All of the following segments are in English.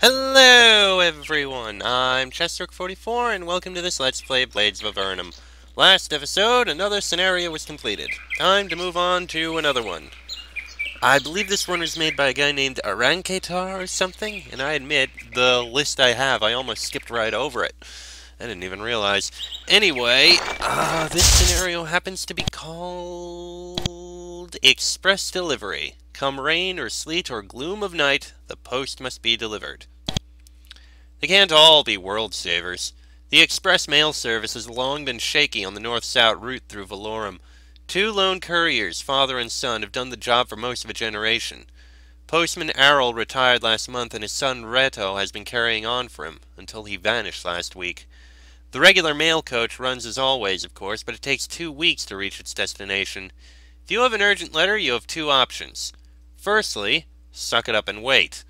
Hello everyone, I'm Chestrook44 and welcome to this Let's Play Blades of Avernum. Last episode, another scenario was completed. Time to move on to another one. I believe this one was made by a guy named Aranketar or something, and I admit, the list I have, I almost skipped right over it. I didn't even realize. Anyway, this scenario happens to be called Express Delivery. Come rain or sleet or gloom of night, the post must be delivered. They can't all be world savers. The express mail service has long been shaky on the north-south route through Valorum. Two lone couriers, father and son, have done the job for most of a generation. Postman Errol retired last month and his son Reto has been carrying on for him, until he vanished last week. The regular mail coach runs as always, of course, but it takes 2 weeks to reach its destination. If you have an urgent letter, you have two options. Firstly, suck it up and wait.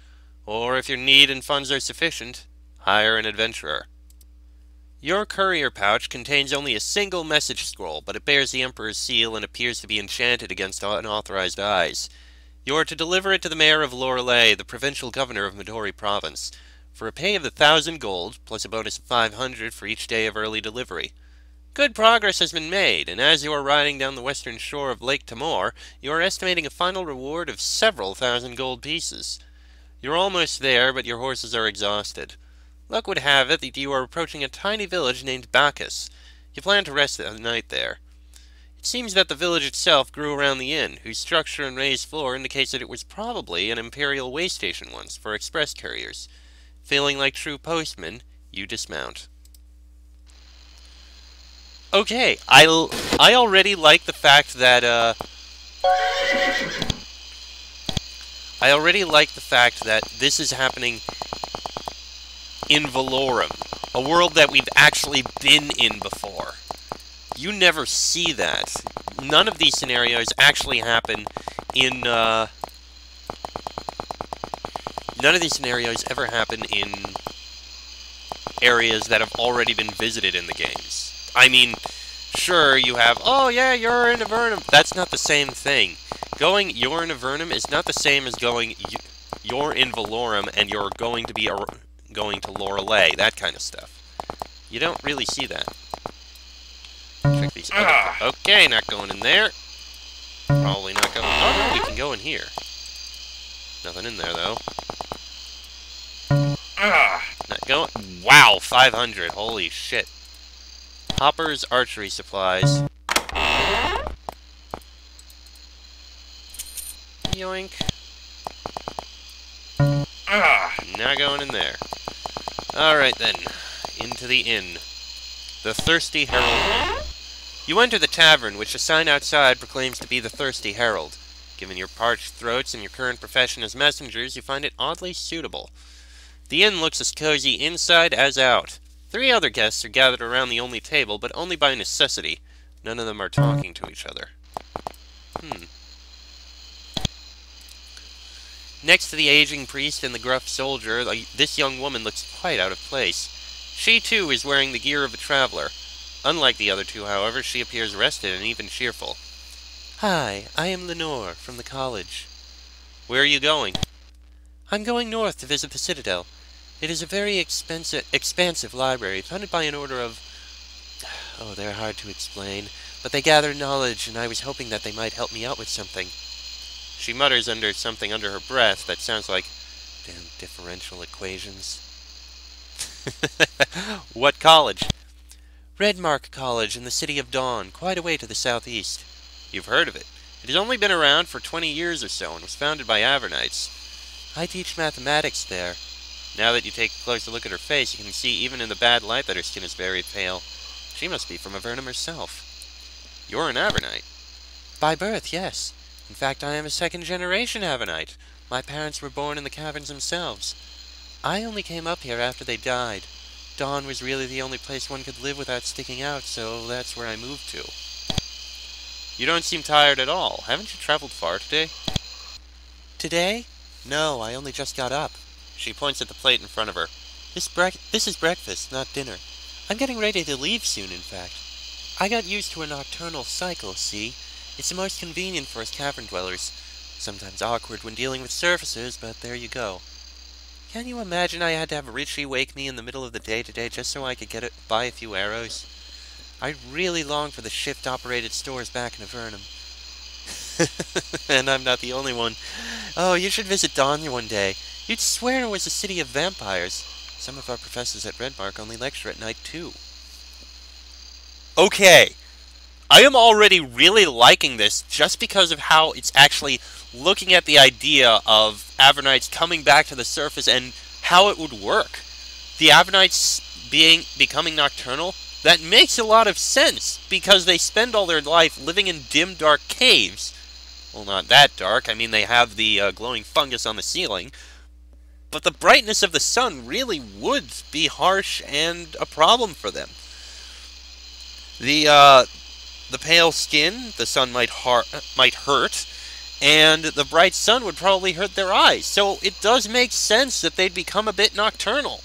Or if your need and funds are sufficient, hire an adventurer. Your courier pouch contains only a single message scroll, but it bears the Emperor's seal and appears to be enchanted against unauthorized eyes. You are to deliver it to the mayor of Lorelei, the provincial governor of Midori Province, for a pay of 1,000 gold, plus a bonus of 500 for each day of early delivery. Good progress has been made, and as you are riding down the western shore of Lake Tamor, you are estimating a final reward of several thousand gold pieces. You're almost there, but your horses are exhausted. Luck would have it that you are approaching a tiny village named Bacchus. You plan to rest the night there. It seems that the village itself grew around the inn, whose structure and raised floor indicates that it was probably an imperial way station once for express couriers. Feeling like true postmen, you dismount. Okay, I already like the fact that, this is happening in Valorum, a world that we've actually been in before. You never see that. None of these scenarios actually happen in, none of these scenarios ever happen in areas that have already been visited in the games. I mean, sure, you have, oh yeah, you're in Avernum. That's not the same thing. Going, you're in Avernum is not the same as going, you're in Valorum and you're going to be going to Lorelei, that kind of stuff. You don't really see that. Check these other... Okay, not going in there. Probably not going... Oh, no, we can go in here. Nothing in there, though. Not going... Wow, 500. Holy shit. Harpers Archery supplies. Yoink. Not going in there. Alright then. Into the inn. The Thirsty Herald. You enter the tavern, which a sign outside proclaims to be the Thirsty Herald. Given your parched throats and your current profession as messengers, you find it oddly suitable. The inn looks as cozy inside as out. 3 other guests are gathered around the only table, but only by necessity. None of them are talking to each other. Next to the aging priest and the gruff soldier, this young woman looks quite out of place. She, too, is wearing the gear of a traveler. Unlike the other two, however, she appears rested and even cheerful. Hi, I am Lenore, from the college. Where are you going? I'm going north to visit the Citadel. It is a very expansive library, founded by an order of... Oh, they're hard to explain, but they gather knowledge, and I was hoping that they might help me out with something. She mutters something under her breath that sounds like, damn differential equations. What college? Redmark College in the city of Dawn, quite a way to the southeast. You've heard of it. It has only been around for 20 years or so and was founded by Avernites. I teach mathematics there. Now that you take a closer look at her face, you can see even in the bad light that her skin is very pale. She must be from Avernum herself. You're an Avernite. By birth, yes. In fact, I am a second-generation Avernite. My parents were born in the caverns themselves. I only came up here after they died. Dawn was really the only place one could live without sticking out, so that's where I moved to. You don't seem tired at all. Haven't you traveled far today? Today? No, I only just got up. She points at the plate in front of her. This is breakfast, not dinner. I'm getting ready to leave soon, in fact. I got used to a nocturnal cycle, see? It's the most convenient for us cavern dwellers. Sometimes awkward when dealing with surfacers, but there you go. Can you imagine I had to have Richie wake me in the middle of the day today just so I could buy a few arrows? I really long for the shift-operated stores back in Avernum. And I'm not the only one. Oh, you should visit Danya one day. You'd swear it was a city of vampires. Some of our professors at Redmark only lecture at night, too. Okay. I am already really liking this just because of how it's actually looking at the idea of Avernites coming back to the surface and how it would work. The Avernites becoming nocturnal, that makes a lot of sense because they spend all their life living in dim, dark caves. Well, not that dark. I mean, they have the glowing fungus on the ceiling. But the brightness of the sun really would be harsh and a problem for them. The pale skin, the sun might hurt, and the bright sun would probably hurt their eyes. So it does make sense that they'd become a bit nocturnal.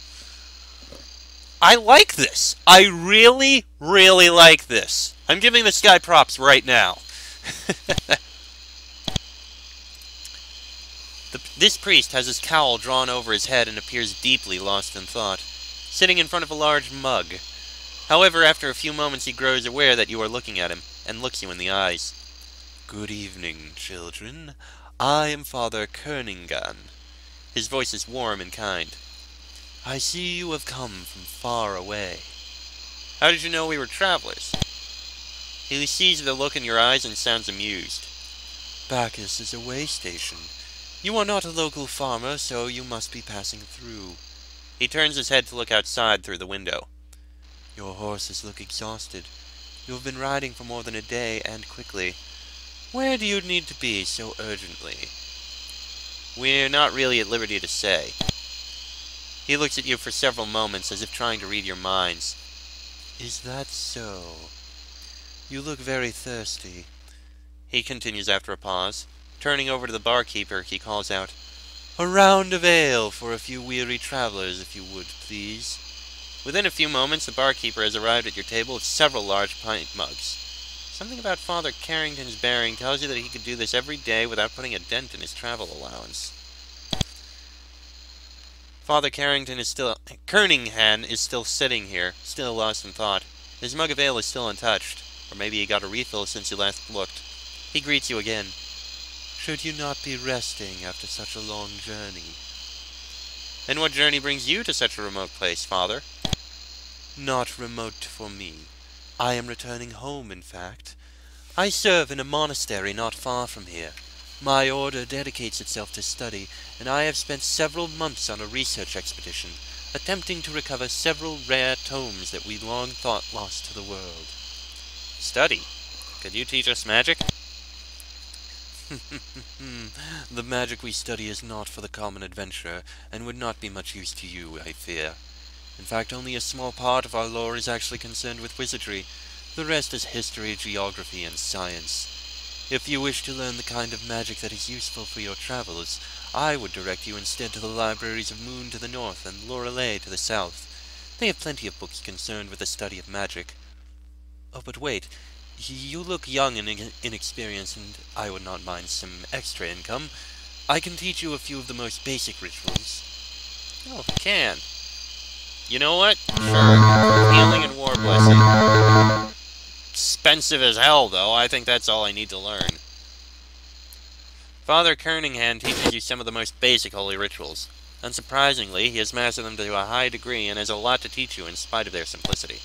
I like this. I really, really like this. I'm giving this guy props right now. This priest has his cowl drawn over his head and appears deeply lost in thought, sitting in front of a large mug. However, after a few moments he grows aware that you are looking at him, and looks you in the eyes. Good evening, children. I am Father Kerningan. His voice is warm and kind. I see you have come from far away. How did you know we were travelers? He sees the look in your eyes and sounds amused. Bacchus is a way station. You are not a local farmer, so you must be passing through. He turns his head to look outside through the window. Your horses look exhausted. You have been riding for more than a day, and quickly. Where do you need to be so urgently? We're not really at liberty to say. He looks at you for several moments, as if trying to read your minds. Is that so? You look very thirsty. He continues after a pause. Turning over to the barkeeper, he calls out, A round of ale for a few weary travelers, if you would, please. Within a few moments, the barkeeper has arrived at your table with several large pint mugs. Something about Father Carrington's bearing tells you that he could do this every day without putting a dent in his travel allowance. Father Kerningan is still sitting here, still lost in thought. His mug of ale is still untouched, or maybe he got a refill since you last looked. He greets you again. Should you not be resting after such a long journey? And what journey brings you to such a remote place, Father? Not remote for me. I am returning home, in fact. I serve in a monastery not far from here. My order dedicates itself to study, and I have spent several months on a research expedition, attempting to recover several rare tomes that we long thought lost to the world. Study? Could you teach us magic? The magic we study is not for the common adventurer, and would not be much use to you, I fear. In fact, only a small part of our lore is actually concerned with wizardry. The rest is history, geography, and science. If you wish to learn the kind of magic that is useful for your travels, I would direct you instead to the libraries of Moon to the north and Lorelei to the south. They have plenty of books concerned with the study of magic. Oh, but wait. You look young and inexperienced, and I would not mind some extra income. I can teach you a few of the most basic rituals. Oh, if you can. You know what? Sure. Healing and War Blessing. Expensive as hell, though. I think that's all I need to learn. Father Kerningan teaches you some of the most basic holy rituals. Unsurprisingly, he has mastered them to a high degree and has a lot to teach you in spite of their simplicity.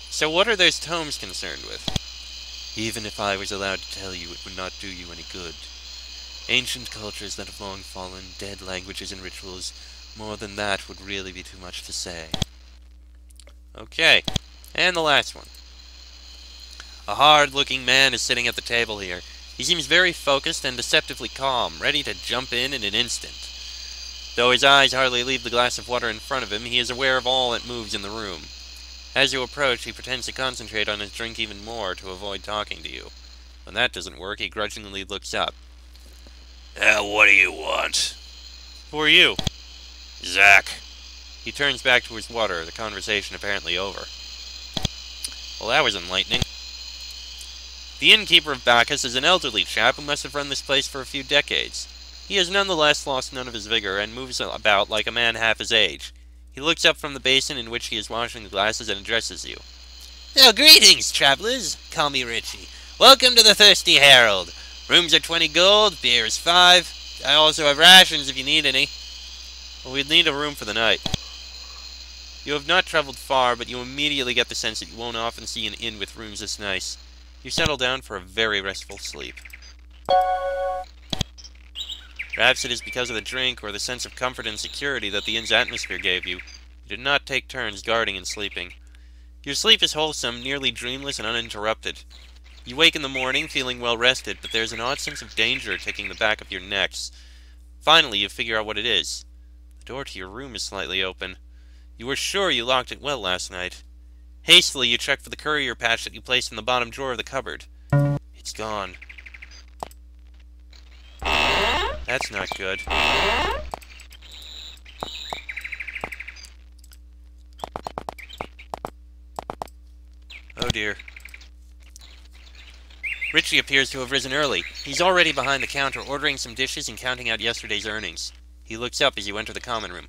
So what are those tomes concerned with? Even if I was allowed to tell you, it would not do you any good. Ancient cultures that have long fallen, dead languages and rituals. More than that would really be too much to say. Okay, and the last one. A hard-looking man is sitting at the table here. He seems very focused and deceptively calm, ready to jump in an instant. Though his eyes hardly leave the glass of water in front of him, he is aware of all that moves in the room. As you approach, he pretends to concentrate on his drink even more to avoid talking to you. When that doesn't work, he grudgingly looks up. What do you want? Who are you? Zach. He turns back to his water, the conversation apparently over. Well, that was enlightening. The innkeeper of Bacchus is an elderly chap who must have run this place for a few decades. He has nonetheless lost none of his vigor, and moves about like a man half his age. He looks up from the basin in which he is washing the glasses and addresses you. "Well, greetings, travelers. Call me Richie. Welcome to the Thirsty Herald. Rooms are 20 gold, beer is 5. I also have rations if you need any." "Well, we'd need a room for the night." You have not traveled far, but you immediately get the sense that you won't often see an inn with rooms this nice. You settle down for a very restful sleep. Perhaps it is because of the drink or the sense of comfort and security that the inn's atmosphere gave you. You did not take turns guarding and sleeping. Your sleep is wholesome, nearly dreamless, and uninterrupted. You wake in the morning feeling well rested, but there's an odd sense of danger taking the back of your necks. Finally, you figure out what it is. The door to your room is slightly open. You were sure you locked it well last night. Hastily, you check for the courier patch that you placed in the bottom drawer of the cupboard. It's gone. That's not good. Oh dear. Ritchie appears to have risen early. He's already behind the counter, ordering some dishes and counting out yesterday's earnings. He looks up as you enter the common room.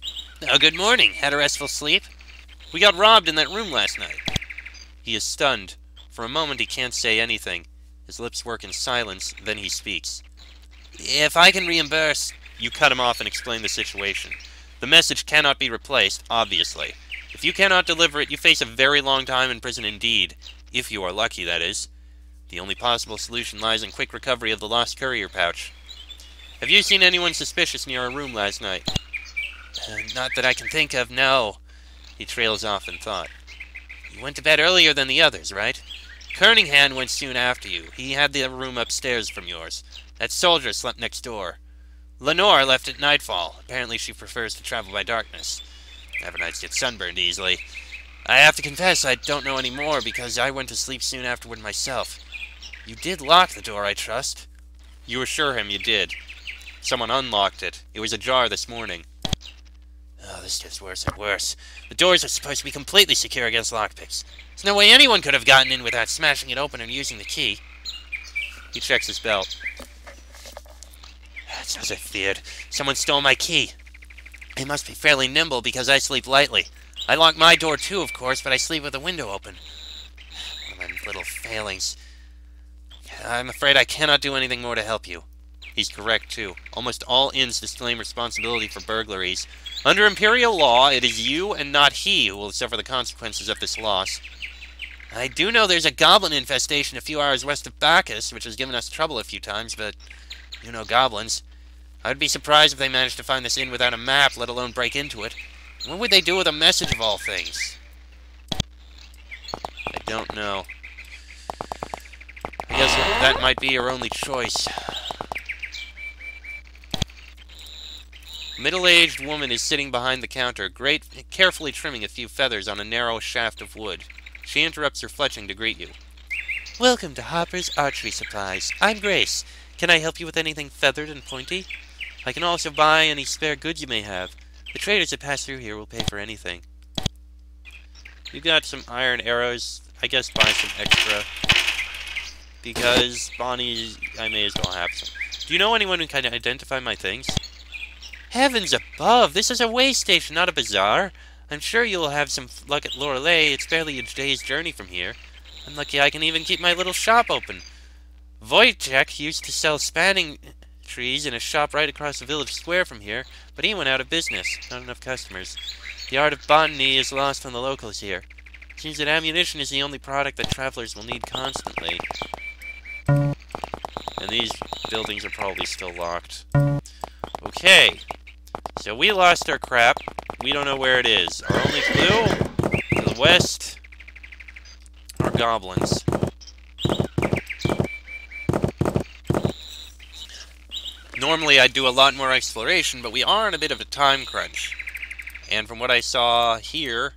"Oh, good morning. Had a restful sleep?" "We got robbed in that room last night." He is stunned. For a moment he can't say anything. His lips work in silence, then he speaks. "If I can reimburse..." You cut him off and explain the situation. The message cannot be replaced, obviously. If you cannot deliver it, you face a very long time in prison indeed. If you are lucky, that is. The only possible solution lies in quick recovery of the lost courier pouch. "Have you seen anyone suspicious near our room last night?" Not that I can think of, no." He trails off in thought. "You went to bed earlier than the others, right?" "Kerningham went soon after you. He had the room upstairs from yours. That soldier slept next door. Lenore left at nightfall. Apparently she prefers to travel by darkness. Avernites get sunburned easily. I have to confess I don't know any more because I went to sleep soon afterward myself. You did lock the door, I trust?" You assure him you did. Someone unlocked it. It was ajar this morning. "Oh, this gets worse and worse. The doors are supposed to be completely secure against lockpicks. There's no way anyone could have gotten in without smashing it open and using the key." He checks his belt. "That's as I feared. Someone stole my key. They must be fairly nimble because I sleep lightly. I lock my door too, of course, but I sleep with the window open. One of my little failings. I'm afraid I cannot do anything more to help you." He's correct, too. Almost all inns disclaim responsibility for burglaries. Under Imperial law, it is you and not he who will suffer the consequences of this loss. "I do know there's a goblin infestation a few hours west of Bacchus, which has given us trouble a few times, but you know goblins. I would be surprised if they managed to find this inn without a map, let alone break into it. What would they do with a message of all things?" "I don't know. I guess that might be your only choice." A middle-aged woman is sitting behind the counter, carefully trimming a few feathers on a narrow shaft of wood. She interrupts her fletching to greet you. "Welcome to Harpers Archery Supplies. I'm Grace. Can I help you with anything feathered and pointy? I can also buy any spare goods you may have. The traders that pass through here will pay for anything." You've got some iron arrows. I guess buy some extra. Because Bonnie, I may as well have some. "Do you know anyone who can identify my things?" "Heavens above! This is a way station, not a bazaar. I'm sure you'll have some luck at Lorelei. It's barely a day's journey from here. I'm lucky I can even keep my little shop open. Wojciech used to sell spanning trees in a shop right across the village square from here, but he went out of business. Not enough customers. The art of botany is lost on the locals here. Seems that ammunition is the only product that travelers will need constantly." And these buildings are probably still locked. Okay. So we lost our crap. We don't know where it is. Our only clue? To the west are goblins. Normally I'd do a lot more exploration, but we are in a bit of a time crunch. And from what I saw here,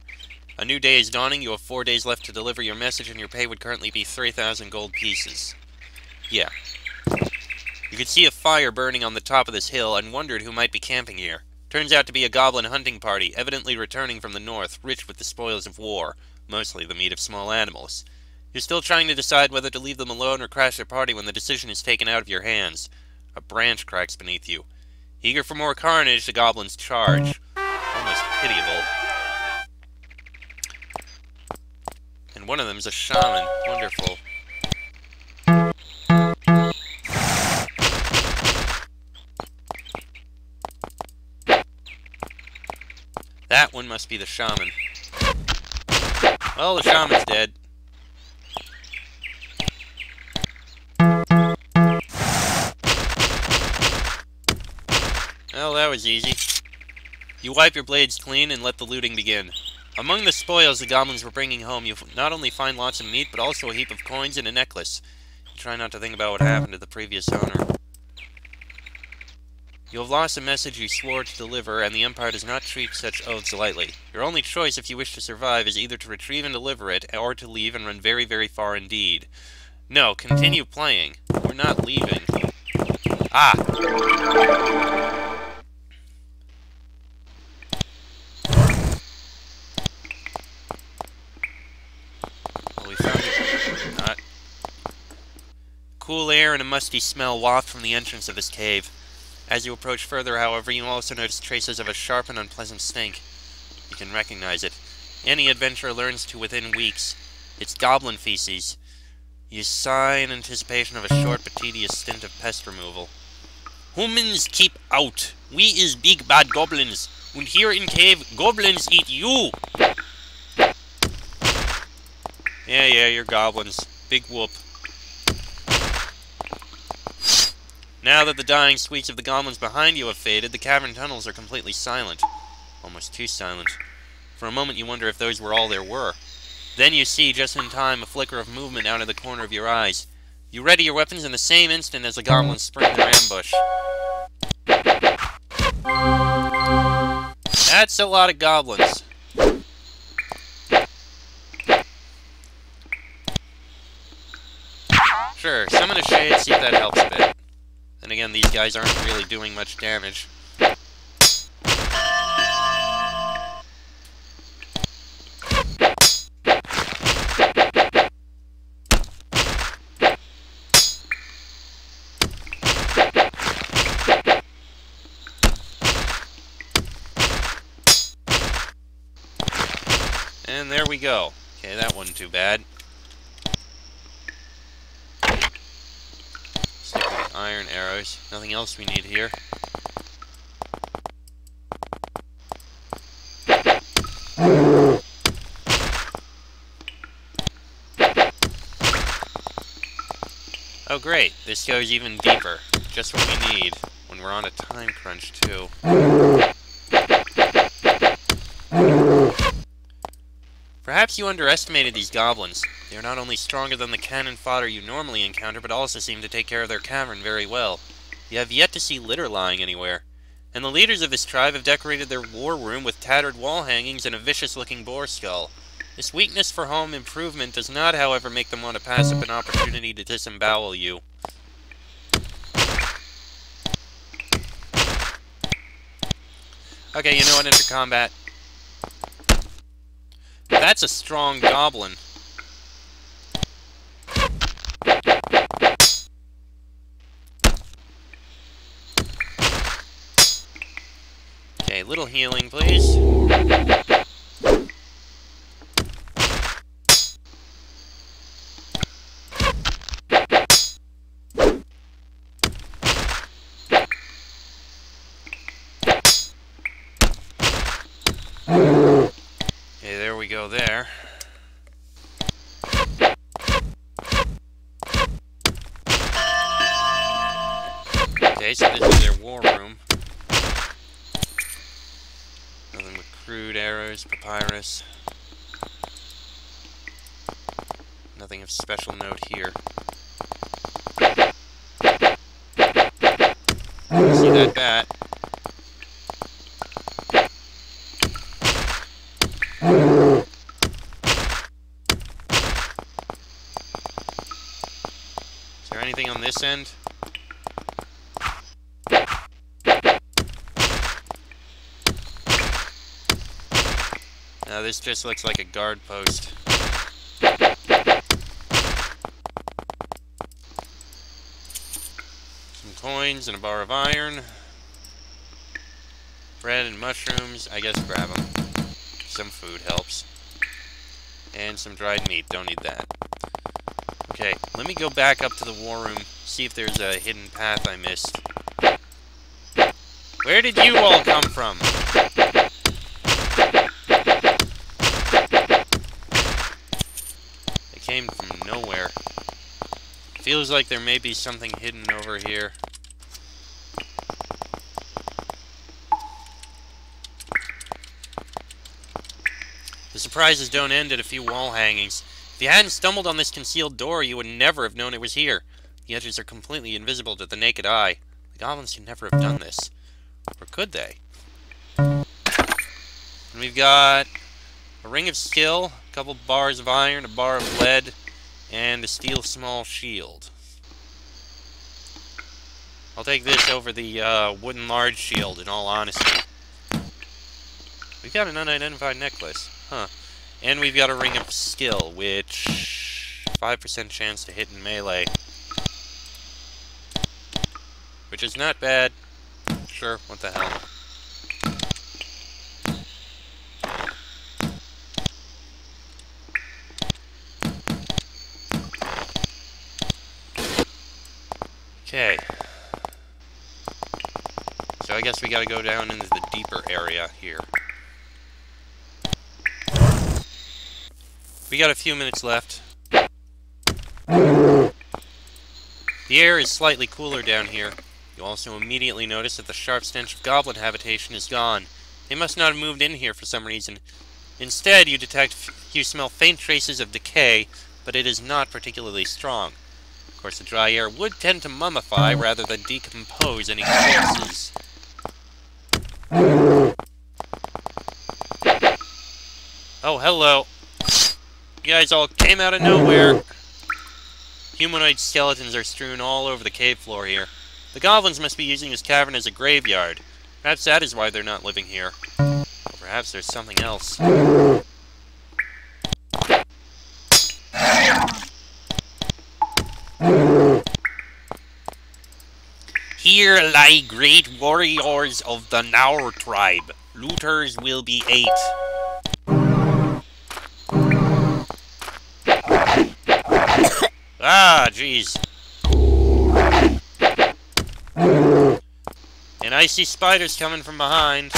a new day is dawning. You have 4 days left to deliver your message, and your pay would currently be 3,000 gold pieces. Yeah. You could see a fire burning on the top of this hill and wondered who might be camping here. Turns out to be a goblin hunting party, evidently returning from the north, rich with the spoils of war, mostly the meat of small animals. You're still trying to decide whether to leave them alone or crash their party when the decision is taken out of your hands. A branch cracks beneath you. Eager for more carnage, the goblins charge. Almost pitiable. And one of them's a shaman. Wonderful. That one must be the shaman. Well, the shaman's dead. Well, that was easy. You wipe your blades clean and let the looting begin. Among the spoils the goblins were bringing home, you not only find lots of meat, but also a heap of coins and a necklace. You try not to think about what happened to the previous owner. You have lost a message you swore to deliver, and the Empire does not treat such oaths lightly. Your only choice if you wish to survive is either to retrieve and deliver it, or to leave and run very, very far indeed. No, continue playing. We're not leaving. Ah! Well, we found it. Not. Cool air and a musty smell waft from the entrance of this cave. As you approach further, however, you also notice traces of a sharp and unpleasant stink. You can recognize it. Any adventurer learns to within weeks. It's goblin feces. You sigh in anticipation of a short but tedious stint of pest removal. Humans keep out. We is big bad goblins. And here in cave, goblins eat you. Yeah, you're goblins. Big whoop. Now that the dying squeaks of the goblins behind you have faded, the cavern tunnels are completely silent. Almost too silent. For a moment you wonder if those were all there were. Then you see, just in time, a flicker of movement out of the corner of your eyes. You ready your weapons in the same instant as the goblins spring their ambush. That's a lot of goblins. Sure, summon a shade, see if that helps a bit. Then again, these guys aren't really doing much damage. And there we go. Okay, that wasn't too bad. Stick with the iron arrows. Nothing else we need here. Oh great, this goes even deeper. Just what we need when we're on a time crunch too. Perhaps you underestimated these goblins. They are not only stronger than the cannon fodder you normally encounter, but also seem to take care of their cavern very well. You have yet to see litter lying anywhere. And the leaders of this tribe have decorated their war room with tattered wall hangings and a vicious-looking boar skull. This weakness for home improvement does not, however, make them want to pass up an opportunity to disembowel you. Okay, you know what, enter combat. That's a strong goblin. Okay, little healing, please. Okay, there we go there. Okay, so this is their war room. Nothing but crude arrows, papyrus. Nothing of special note here. See that bat? Is there anything on this end? No, this just looks like a guard post. Some coins and a bar of iron. Bread and mushrooms, I guess grab them. Some food helps. And some dried meat, don't need that. Okay, let me go back up to the war room, see if there's a hidden path I missed. Where did you all come from? They came from nowhere. Feels like there may be something hidden over here. The surprises don't end at a few wall hangings. If you hadn't stumbled on this concealed door, you would never have known it was here. The edges are completely invisible to the naked eye. The goblins could never have done this. Or could they? And we've got a ring of skill, a couple bars of iron, a bar of lead, and a steel small shield. I'll take this over the wooden large shield, in all honesty. We've got an unidentified necklace. Huh. And we've got a ring of skill, which 5% chance to hit in melee. Which is not bad. Sure, what the hell. Okay. So I guess we gotta go down into the deeper area here. We got a few minutes left. The air is slightly cooler down here. You also immediately notice that the sharp stench of goblin habitation is gone. They must not have moved in here for some reason. Instead, you smell faint traces of decay, but it is not particularly strong. Of course, the dry air would tend to mummify rather than decompose any corpses. Oh, hello. You guys all came out of nowhere. Humanoid skeletons are strewn all over the cave floor here. The goblins must be using this cavern as a graveyard. Perhaps that is why they're not living here. Or perhaps there's something else. Here lie great warriors of the Lenore tribe. Looters will be ate. Ah, jeez. And I see spiders coming from behind.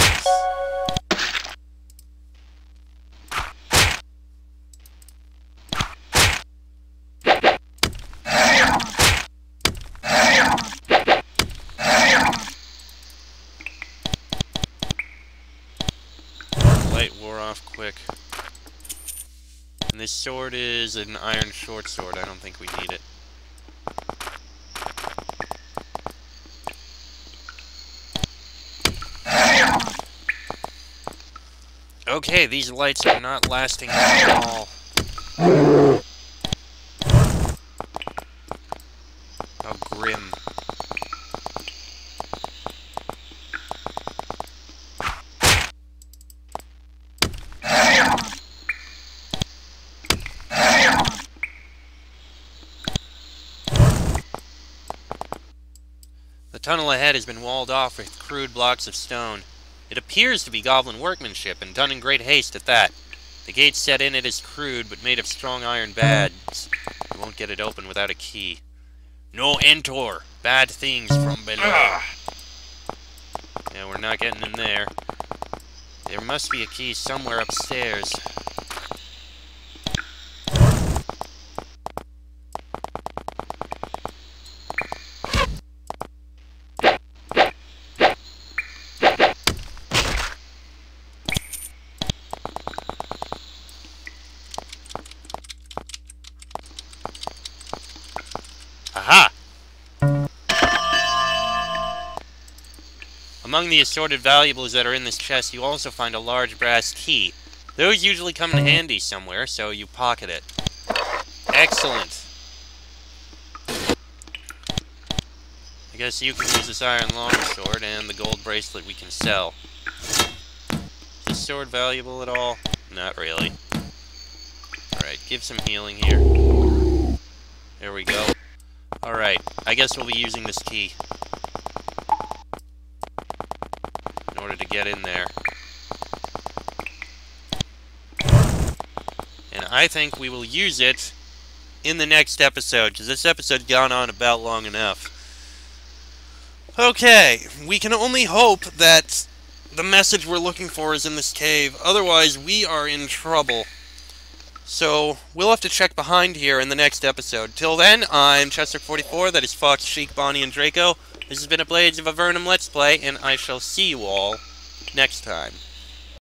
Light wore off quick. And this sword is an iron short sword. I don't think we need it. Okay, these lights are not lasting at all. How grim. The tunnel ahead has been walled off with crude blocks of stone. It appears to be goblin workmanship, and done in great haste at that. The gate set in it is crude, but made of strong iron bads. You won't get it open without a key. No enter! Bad things from below. Yeah, we're not getting in there. There must be a key somewhere upstairs. Aha! Among the assorted valuables that are in this chest, you also find a large brass key. Those usually come in handy somewhere, so you pocket it. Excellent. I guess you can use this iron longsword and the gold bracelet we can sell. Is this sword valuable at all? Not really. Alright, give some healing here. There we go. Alright, I guess we'll be using this key in order to get in there. And I think we will use it in the next episode, because this episode's gone on about long enough. Okay, we can only hope that the message we're looking for is in this cave, otherwise we are in trouble. So, we'll have to check behind here in the next episode. Till then, I'm Chester44, that is Fox, Sheik, Bonnie, and Draco. This has been a Blades of Avernum Let's Play, and I shall see you all next time.